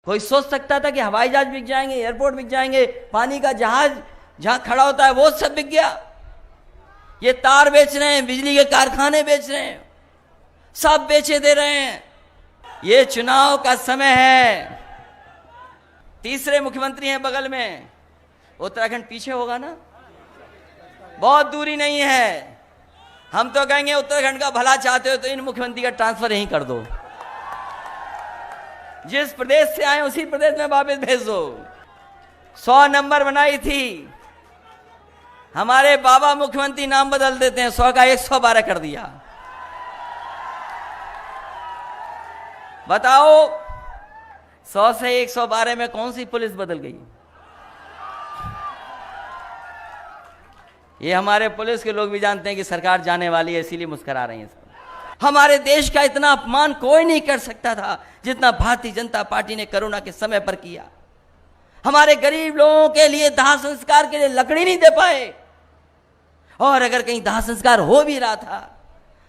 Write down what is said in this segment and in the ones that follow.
कोई सोच सकता था कि हवाई जहाज बिक जाएंगे, एयरपोर्ट बिक जाएंगे, पानी का जहाज जहां खड़ा होता है वो सब बिक गया। ये तार बेच रहे हैं, बिजली के कारखाने बेच रहे हैं, सब बेचे दे रहे हैं। ये चुनाव का समय है। तीसरे मुख्यमंत्री हैं बगल में, उत्तराखंड पीछे होगा ना, बहुत दूरी नहीं है। हम तो कहेंगे उत्तराखंड का भला चाहते हो तो इन मुख्यमंत्री का ट्रांसफर यहीं कर दो, जिस प्रदेश से आए उसी प्रदेश में वापस भेज दो। 100 नंबर बनाई थी, हमारे बाबा मुख्यमंत्री नाम बदल देते हैं, 100 का 112 कर दिया। बताओ 100 से 112 में कौन सी पुलिस बदल गई? ये हमारे पुलिस के लोग भी जानते हैं कि सरकार जाने वाली है, इसीलिए मुस्कुरा रही है सब। हमारे देश का इतना अपमान कोई नहीं कर सकता था जितना भारतीय जनता पार्टी ने कोरोना के समय पर किया। हमारे गरीब लोगों के लिए दाह संस्कार के लिए लकड़ी नहीं दे पाए, और अगर कहीं दाह संस्कार हो भी रहा था,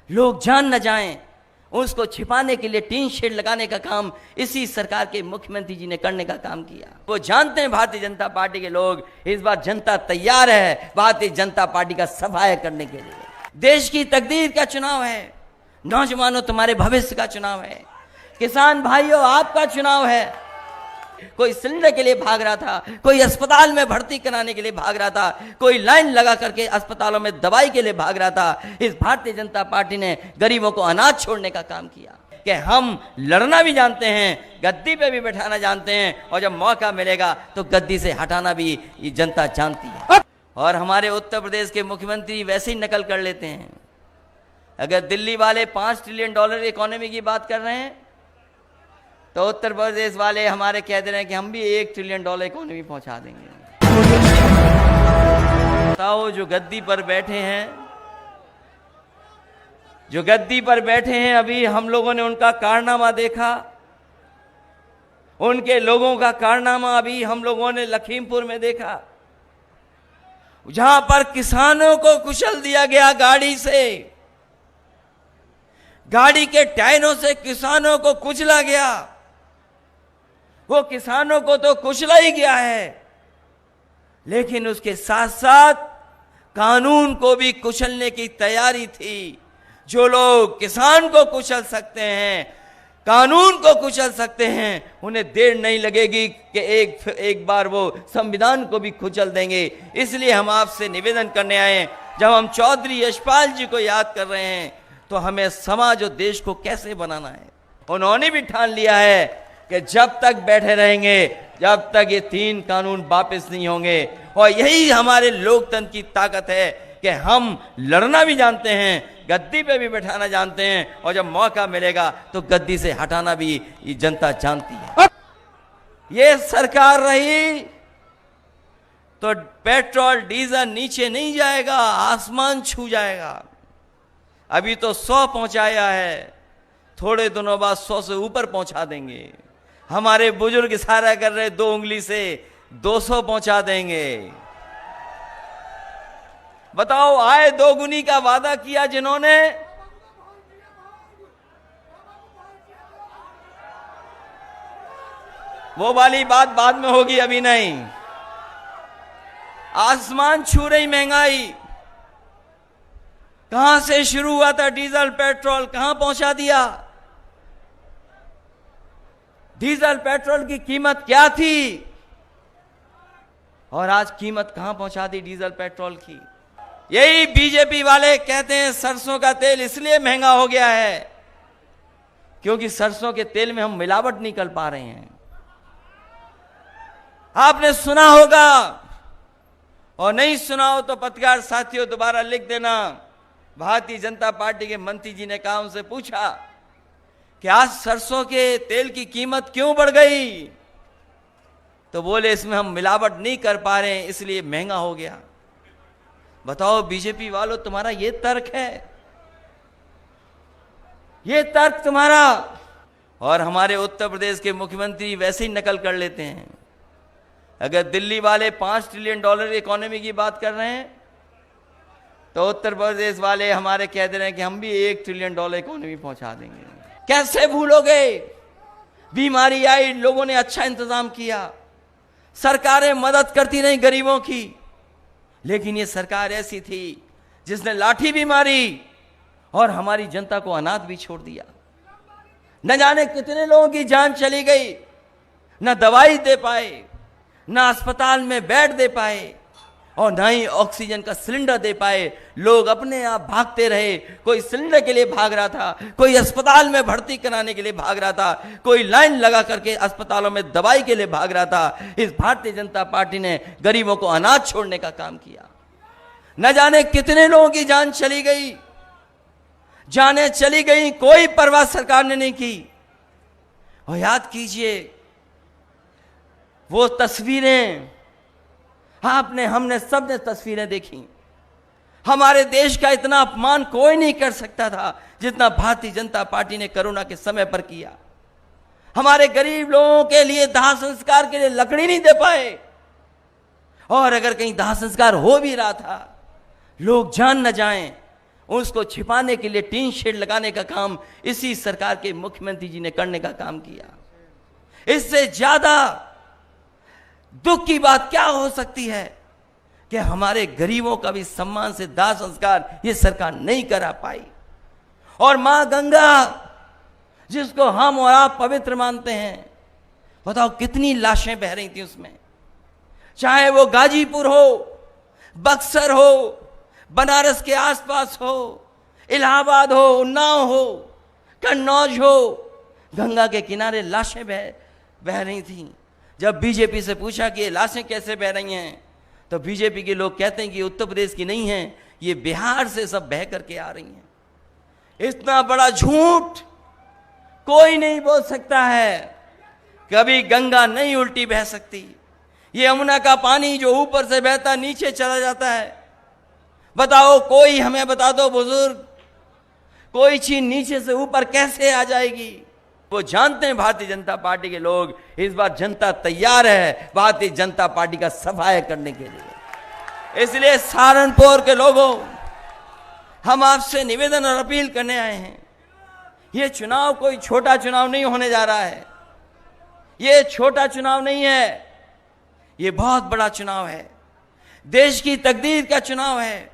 लोग जान न जाएं, उसको छिपाने के लिए टीन शेड लगाने का काम इसी सरकार के मुख्यमंत्री जी ने करने का काम किया। वो जानते हैं भारतीय जनता पार्टी के लोग, इस बार जनता तैयार है भारतीय जनता पार्टी का सफाया करने के लिए। देश की तकदीर का चुनाव है, नौजवानों तुम्हारे भविष्य का चुनाव है, किसान भाइयों आपका चुनाव है। कोई सिलेंडर के लिए भाग रहा था, कोई अस्पताल में भर्ती कराने के लिए भाग रहा था, कोई लाइन लगा करके अस्पतालों में दवाई के लिए भाग रहा था। इस भारतीय जनता पार्टी ने गरीबों को अनाज छोड़ने का काम किया कि हम लड़ना भी जानते हैं, गद्दी पे भी बैठाना जानते हैं, और जब मौका मिलेगा तो गद्दी से हटाना भी ये जनता जानती है। और हमारे उत्तर प्रदेश के मुख्यमंत्री वैसे ही नकल कर लेते हैं। अगर दिल्ली वाले $5 ट्रिलियन इकोनॉमी की बात कर रहे हैं तो उत्तर प्रदेश वाले हमारे कह दे रहे हैं कि हम भी $1 ट्रिलियन इकोनॉमी पहुंचा देंगे। बताओ जो गद्दी पर बैठे हैं, जो गद्दी पर बैठे हैं, अभी हम लोगों ने उनका कारनामा देखा, उनके लोगों का कारनामा अभी हम लोगों ने लखीमपुर में देखा, जहां पर किसानों को कुचल दिया गया गाड़ी से, गाड़ी के टायरों से किसानों को कुचला गया। वो किसानों को तो कुचला ही गया है, लेकिन उसके साथ साथ कानून को भी कुचलने की तैयारी थी। जो लोग किसान को कुचल सकते हैं, कानून को कुचल सकते हैं, उन्हें देर नहीं लगेगी कि एक बार वो संविधान को भी कुचल देंगे। इसलिए हम आपसे निवेदन करने आए, जब हम चौधरी यशपाल जी को याद कर रहे हैं तो हमें समाज और देश को कैसे बनाना है। उन्होंने भी ठान लिया है कि जब तक बैठे रहेंगे, जब तक ये 3 कानून वापस नहीं होंगे। और यही हमारे लोकतंत्र की ताकत है कि हम लड़ना भी जानते हैं, गद्दी पे भी बैठाना जानते हैं, और जब मौका मिलेगा तो गद्दी से हटाना भी ये जनता जानती है। ये सरकार रही तो पेट्रोल डीजल नीचे नहीं जाएगा, आसमान छू जाएगा। अभी तो 100 पहुंचाया है, थोड़े दिनों बाद 100 से ऊपर पहुंचा देंगे। हमारे बुजुर्ग इशारा कर रहे 2 उंगली से 200 पहुंचा देंगे। बताओ, आय 2 गुनी का वादा किया जिन्होंने, वो वाली बात बाद में होगी, अभी नहीं। आसमान छू रही महंगाई। कहां से शुरू हुआ था डीजल पेट्रोल, कहां पहुंचा दिया? डीजल पेट्रोल की कीमत क्या थी और आज कीमत कहां पहुंचा दी डीजल पेट्रोल की। यही बीजेपी वाले कहते हैं सरसों का तेल इसलिए महंगा हो गया है क्योंकि सरसों के तेल में हम मिलावट नहीं कर पा रहे हैं। आपने सुना होगा, और नहीं सुना हो तो पत्रकार साथियों दोबारा लिख देना। भारतीय जनता पार्टी के मंत्री जी ने कहा, उनसे पूछा कि आज सरसों के तेल की कीमत क्यों बढ़ गई, तो बोले इसमें हम मिलावट नहीं कर पा रहे हैं इसलिए महंगा हो गया। बताओ बीजेपी वालों, तुम्हारा ये तर्क है, ये तर्क तुम्हारा। और हमारे उत्तर प्रदेश के मुख्यमंत्री वैसे ही नकल कर लेते हैं। अगर दिल्ली वाले $5 ट्रिलियन इकोनॉमी की बात कर रहे हैं तो उत्तर प्रदेश वाले हमारे कह दे रहे हैं कि हम भी $1 ट्रिलियन इकोनॉमी पहुंचा देंगे। कैसे भूलोगे? बीमारी आई, लोगों ने अच्छा इंतजाम किया, सरकारें मदद करती रही गरीबों की, लेकिन ये सरकार ऐसी थी जिसने लाठी भी मारी और हमारी जनता को अनाथ भी छोड़ दिया। न जाने कितने लोगों की जान चली गई, न दवाई दे पाए, न अस्पताल में बेड दे पाए और न ही ऑक्सीजन का सिलेंडर दे पाए। लोग अपने आप भागते रहे, कोई सिलेंडर के लिए भाग रहा था, कोई अस्पताल में भर्ती कराने के लिए भाग रहा था, कोई लाइन लगा करके अस्पतालों में दवाई के लिए भाग रहा था। इस भारतीय जनता पार्टी ने गरीबों को अनाथ छोड़ने का काम किया। न जाने कितने लोगों की जान चली गई, जाने चली गई, कोई परवाह सरकार ने नहीं की। और याद कीजिए वो तस्वीरें, हमने सबने तस्वीरें देखी। हमारे देश का इतना अपमान कोई नहीं कर सकता था जितना भारतीय जनता पार्टी ने कोरोना के समय पर किया। हमारे गरीब लोगों के लिए दाह संस्कार के लिए लकड़ी नहीं दे पाए, और अगर कहीं दाह संस्कार हो भी रहा था, लोग जान न जाएं, उसको छिपाने के लिए टीन शेड लगाने का काम इसी सरकार के मुख्यमंत्री जी ने करने का काम किया। इससे ज्यादा दुख की बात क्या हो सकती है कि हमारे गरीबों का भी सम्मान से दाह संस्कार ये सरकार नहीं करा पाई। और मां गंगा जिसको हम और आप पवित्र मानते हैं, बताओ कितनी लाशें बह रही थी उसमें, चाहे वो गाजीपुर हो, बक्सर हो, बनारस के आसपास हो, इलाहाबाद हो, उन्नाव हो, कन्नौज हो, गंगा के किनारे लाशें बह रही थी। जब बीजेपी से पूछा कि ये लाशें कैसे बह रही हैं, तो बीजेपी के लोग कहते हैं कि उत्तर प्रदेश की नहीं है, ये बिहार से सब बह करके आ रही हैं। इतना बड़ा झूठ कोई नहीं बोल सकता है। कभी गंगा नहीं उल्टी बह सकती। ये यमुना का पानी जो ऊपर से बहता नीचे चला जाता है, बताओ कोई हमें बता दो बुजुर्ग, कोई चीज नीचे से ऊपर कैसे आ जाएगी? वो जानते हैं भारतीय जनता पार्टी के लोग, इस बार जनता तैयार है भारतीय जनता पार्टी का सफाया करने के लिए। इसलिए सहारनपुर के लोगों, हम आपसे निवेदन और अपील करने आए हैं। ये चुनाव कोई छोटा चुनाव नहीं होने जा रहा है, ये छोटा चुनाव नहीं है, ये बहुत बड़ा चुनाव है। देश की तकदीर का चुनाव है,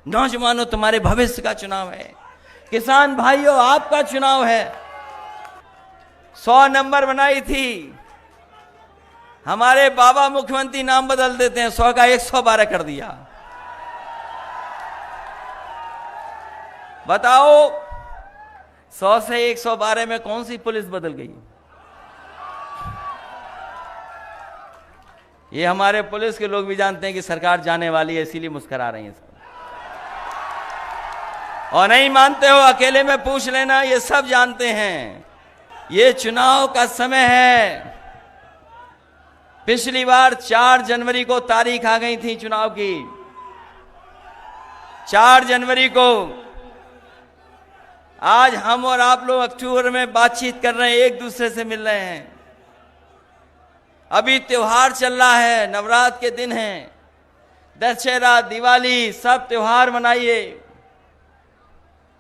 नौजवानों तुम्हारे भविष्य का चुनाव है, किसान भाइयों आपका चुनाव है। 100 नंबर बनाई थी, हमारे बाबा मुख्यमंत्री नाम बदल देते हैं, 100 का 112 कर दिया। बताओ 100 से 112 में कौन सी पुलिस बदल गई? ये हमारे पुलिस के लोग भी जानते हैं कि सरकार जाने वाली है, इसीलिए मुस्कुरा रही है सब। और नहीं मानते हो अकेले में पूछ लेना, ये सब जानते हैं। ये चुनाव का समय है। पिछली बार 4 जनवरी को तारीख आ गई थी चुनाव की, 4 जनवरी को। आज हम और आप लोग अक्टूबर में बातचीत कर रहे हैं, एक दूसरे से मिल रहे हैं। अभी त्योहार चल रहा है, नवरात्र के दिन हैं, दशहरा, दिवाली, सब त्योहार मनाइए,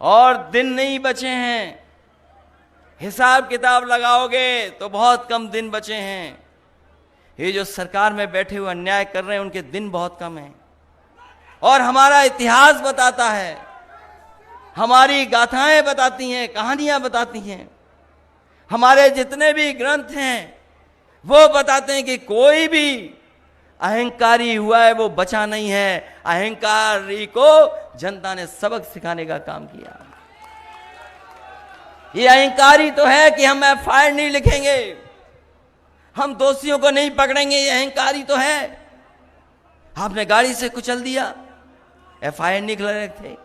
और दिन नहीं बचे हैं। हिसाब किताब लगाओगे तो बहुत कम दिन बचे हैं। ये जो सरकार में बैठे हुए अन्याय कर रहे हैं, उनके दिन बहुत कम हैं। और हमारा इतिहास बताता है, हमारी गाथाएं बताती हैं, कहानियां बताती हैं, हमारे जितने भी ग्रंथ हैं वो बताते हैं कि कोई भी अहंकारी हुआ है वो बचा नहीं है। अहंकारी को जनता ने सबक सिखाने का काम किया। ये अहंकारी तो है कि हम एफआईआर नहीं लिखेंगे, हम दोषियों को नहीं पकड़ेंगे, ये अहंकारी तो है। आपने गाड़ी से कुचल दिया, एफआईआर नहीं रहे थे।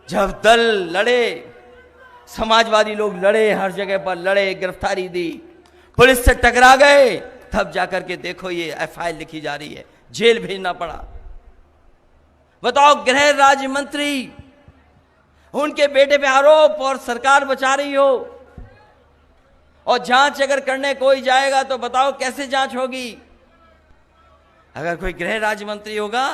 जब दल लड़े, समाजवादी लोग लड़े, हर जगह पर लड़े, गिरफ्तारी दी, पुलिस से टकरा गए, तब जाकर के देखो ये एफआईआर लिखी जा रही है, जेल भेजना पड़ा। बताओ गृह राज्य मंत्री, उनके बेटे पे आरोप और सरकार बचा रही हो, और जांच अगर करने कोई जाएगा तो बताओ कैसे जांच होगी? अगर कोई गृह राज्य मंत्री होगा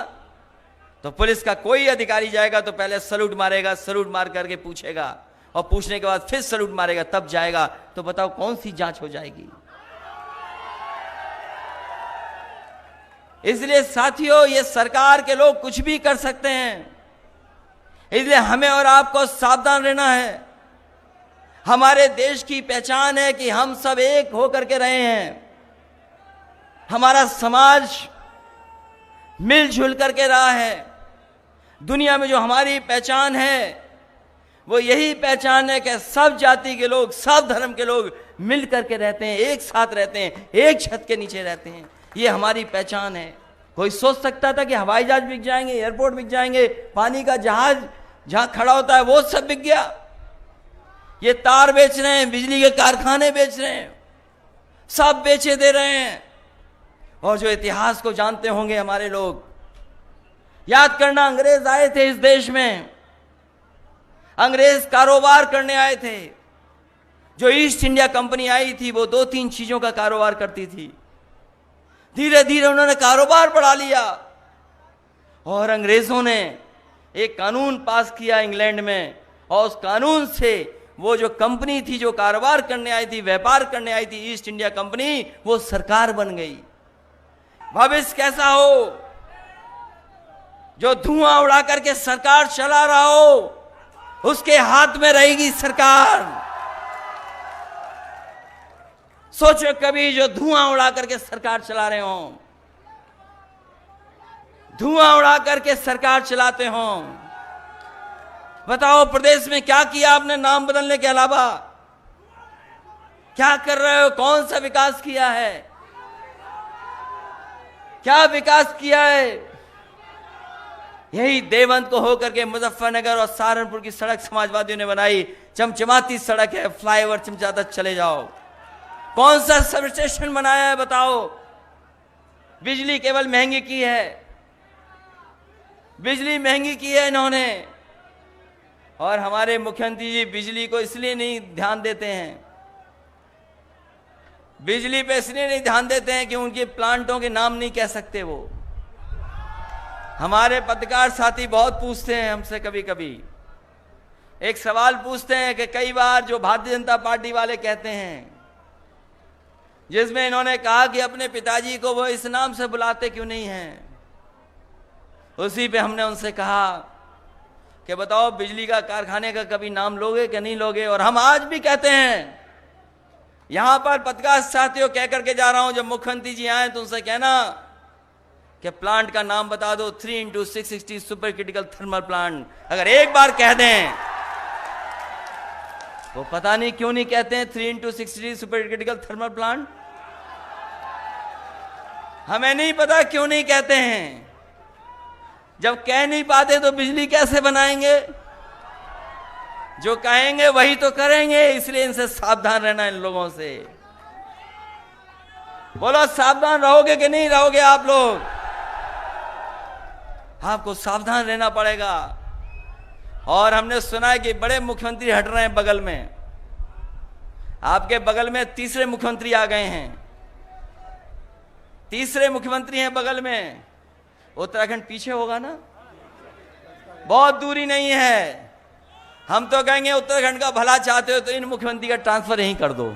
तो पुलिस का कोई अधिकारी जाएगा तो पहले सलूट मारेगा, सलूट मार करके पूछेगा और पूछने के बाद फिर सैल्यूट मारेगा तब जाएगा, तो बताओ कौन सी जांच हो जाएगी? इसलिए साथियों, ये सरकार के लोग कुछ भी कर सकते हैं, इसलिए हमें और आपको सावधान रहना है। हमारे देश की पहचान है कि हम सब एक होकर के रहे हैं, हमारा समाज मिलजुल करके रहा है। दुनिया में जो हमारी पहचान है वो यही पहचान है कि सब जाति के लोग, सब धर्म के लोग मिल करके रहते हैं, एक साथ रहते हैं, एक छत के नीचे रहते हैं। ये हमारी पहचान है। कोई सोच सकता था कि हवाई जहाज बिक जाएंगे, एयरपोर्ट बिक जाएंगे, पानी का जहाज जहां खड़ा होता है वो सब बिक गया? ये तार बेच रहे हैं, बिजली के कारखाने बेच रहे हैं, सब बेचे दे रहे हैं। और जो इतिहास को जानते होंगे हमारे लोग, याद करना, अंग्रेज आए थे इस देश में, अंग्रेज कारोबार करने आए थे। जो ईस्ट इंडिया कंपनी आई थी वो 2-3 चीजों का कारोबार करती थी। धीरे धीरे उन्होंने कारोबार बढ़ा लिया और अंग्रेजों ने एक कानून पास किया इंग्लैंड में, और उस कानून से वो जो कंपनी थी, जो कारोबार करने आई थी, व्यापार करने आई थी, ईस्ट इंडिया कंपनी, वो सरकार बन गई। भविष्य कैसा हो? जो धुआं उड़ा करके सरकार चला रहा हो, उसके हाथ में रहेगी सरकार। सोचो कभी जो धुआं उड़ा करके सरकार चला रहे हो, धुआं उड़ा करके सरकार चलाते हो, बताओ प्रदेश में क्या किया आपने नाम बदलने के अलावा? क्या कर रहे हो? कौन सा विकास किया है? क्या विकास किया है? यही देवंत को होकर के मुजफ्फरनगर और सहारनपुर की सड़क समाजवादियों ने बनाई, चमचमाती सड़क है, फ्लाईओवर चमचाता चले जाओ। कौन सा सब स्टेशन बनाया है बताओ? बिजली केवल महंगी की है, बिजली महंगी की है इन्होंने। और हमारे मुख्यमंत्री जी बिजली को इसलिए नहीं ध्यान देते हैं, बिजली पे इसलिए नहीं ध्यान देते हैं कि उनके प्लांटों के नाम नहीं कह सकते वो। हमारे पत्रकार साथी बहुत पूछते हैं हमसे, कभी कभी एक सवाल पूछते हैं कि कई बार जो भारतीय जनता पार्टी वाले कहते हैं, जिसमें इन्होंने कहा कि अपने पिताजी को वो इस नाम से बुलाते क्यों नहीं हैं। उसी पे हमने उनसे कहा कि बताओ बिजली का कारखाने का कभी नाम लोगे कि नहीं लोगे? और हम आज भी कहते हैं, यहां पर पत्रकार साथियों कह करके जा रहा हूं, जब मुख्यमंत्री जी आए तो उनसे कहना कि प्लांट का नाम बता दो, 3x660 super critical thermal plant. अगर एक बार कह दें, वो पता नहीं क्यों नहीं कहते हैं 3x660 super critical thermal plant. हमें नहीं पता क्यों नहीं कहते हैं। जब कह नहीं पाते तो बिजली कैसे बनाएंगे? जो कहेंगे वही तो करेंगे, इसलिए इनसे सावधान रहना, इन लोगों से। बोलो सावधान रहोगे कि नहीं रहोगे आप लोग? आपको सावधान रहना पड़ेगा। और हमने सुना है कि बड़े मुख्यमंत्री हट रहे हैं बगल में, आपके बगल में तीसरे मुख्यमंत्री आ गए हैं, तीसरे मुख्यमंत्री हैं बगल में। उत्तराखंड पीछे होगा ना, बहुत दूरी नहीं है। हम तो कहेंगे उत्तराखंड का भला चाहते हो तो इन मुख्यमंत्री का ट्रांसफर यहीं कर दो,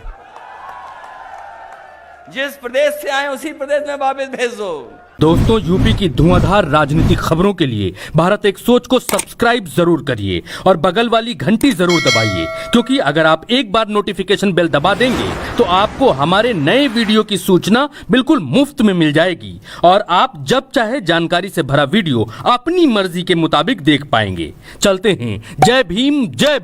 जिस प्रदेश से आए उसी प्रदेश में वापस भेज दो। दोस्तों, यूपी की धुआंधार राजनीतिक खबरों के लिए भारत एक सोच को सब्सक्राइब जरूर करिए और बगल वाली घंटी जरूर दबाइए, क्योंकि अगर आप एक बार नोटिफिकेशन बेल दबा देंगे तो आपको हमारे नए वीडियो की सूचना बिल्कुल मुफ्त में मिल जाएगी और आप जब चाहे जानकारी से भरा वीडियो अपनी मर्जी के मुताबिक देख पाएंगे। चलते हैं। जय भीम, जय